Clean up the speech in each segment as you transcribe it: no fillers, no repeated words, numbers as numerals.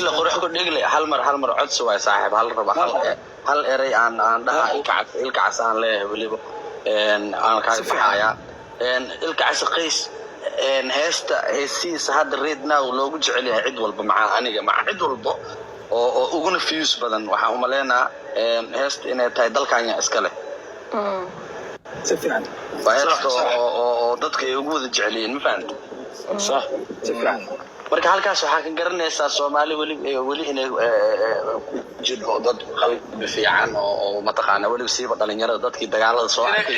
دقلة قروح كل دقلة هل مر عد سواي صاحب هل ربع هل إري عن ده الكعس عن له وليبو أنا كايف حياة الكعس قيس هيسيس هذا الريدنا ولو جعلها عدول بمع أنا مع عدول بو وقولنا فيوس بدن وحاهم لنا هست إن تايدل كان يسكله سفيان فهست ضدك يوجد جعلين ما فهمت صح سفيان marka halkaas waxa ka garanaysaa Soomaali wali inay jidho dad qalbi fiican oo mataqaana wali siiba dhalinyarada dadkii dagaalada soo arkay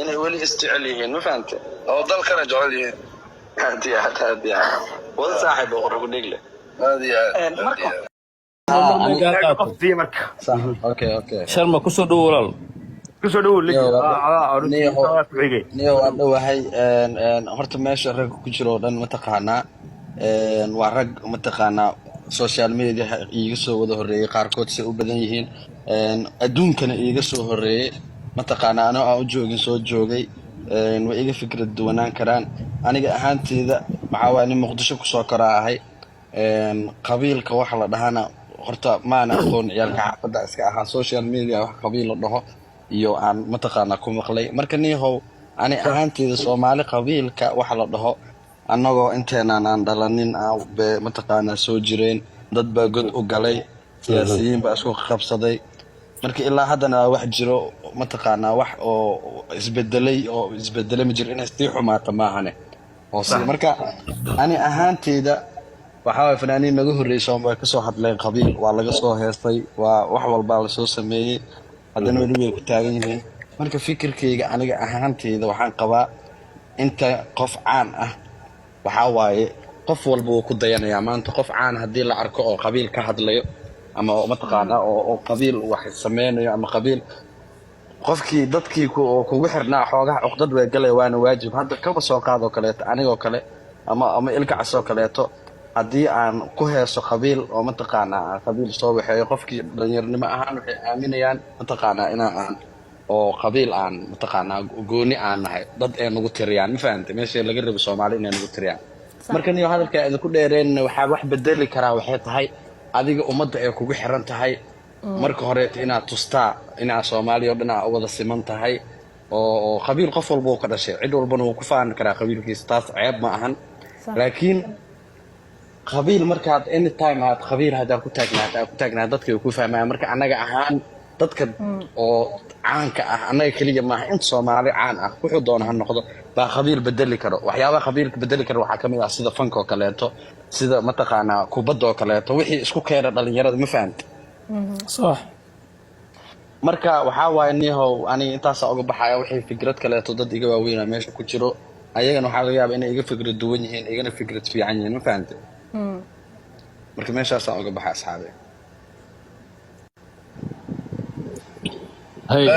inay wali isjecel yihiin ma fahantay oo dalkana jecel yihiin hadiya wada saaxiib oo ugu dhigle marka صح اوكي sharma ku soo dhaw walaal kusoo dhaw niyo waxay horta meesha rag ku jiro dhan mataqaanaa waa rag mataqaanaa social media iiga soo wada horeeyay qaarkood si u badan yihiin adduunkana iiga soo horeeyay mataqaanaa anoo aan u joogin soo joogay way iga fikrad duwanaan karaan aniga ahaanteyda waxaa waa nin muqdisho ku soo koraa ahay qabiilka waxa la dhahana horta maana aqoon ciyaalka xaafadda iska ahaa social media wax qabiil la dhaho iyo aan mataqaana ku maqlay marka niyahow ani ahaanteyda Soomaali qabiilka waxa la dhaho annagoo inteenan aan dhalanin mataqaana soo jireen dad baa god u galay siyaasiyiin baa isku qabsaday marka ilaa haddana wax jiro mataqaana wax oo isbedelay ma jiro inay si xumaata maahane oo si marka ani ahaanteyda waxa way fanaaniin naga horeeyay oo ka soo hadleen qabiil waa laga soo heestay waa wax walba la soo sameeyay haddana wali way ku taagan yihiin marka fikirkayga aniga ahaanteyda waxaan qabaa inta qof caan ah waxa waaye qof walba uu ku dayanayaa maanta qof caan haddii la arko oo qabiil ka hadlayo ama mataqaana oo qabiil wax sameeyo ama qabiil qofkii dadkii kugu xirnaa xoogaha uqdad way galay waana waajib hadda kaba soo qaado kale anigoo kale ama ilka casoo kaleeto haddii aan ku heeso qabiil oo mataqaanaa qabiil soo waxeeyo qofkii dhalinyarnimo ahaan waxay aaminayaan mataqaanaa inaan aan oo qabiil aan mataqaanaa gooni aan nahay dad ay nagu tiriyaan ma fahantay meesha laga rabo Soomaali inay nagu tiriyaan marka niyo hadalka ay ku dheereen waxa wax bedeli karaa waxay tahay adiga ummadda ay kugu xiran tahay marka hore inaad tustaa inaad Soomaali oo dhan wada siman tahay oo qabiil qof walba uu ka dhashay cid walbana uu ku faan karaa qabiilkiisa taas ceeb ma ahan laakiin qabiil markaad anytime aad qabiil hada ku taagnaa dadka ku fahmaan marka anaga ahaan dadka oo caanka ah anaga kaliya ma inta Soomaali caan ah wuxuu doonaha noqdo baa qabiil bedeli karo waxyaabaha qabiilka bedeli karo waxa kamid ah sida fanka oo kaleeto sida mataqaana kubadda oo kaleeto wixii isku keenay dhalinyarada ma fahamtay صح marka waxa waay niyahow ani intaas uga baxaya wixii fikrad kaleeto dad iga waaweyn meesha ku jiro ayagana waxa laga yaabaa inay iga fikrad duwan yihiin igana fikrad fiican yihiin ma fahamtay marka meeshaas aan uga baxay asxaabe هي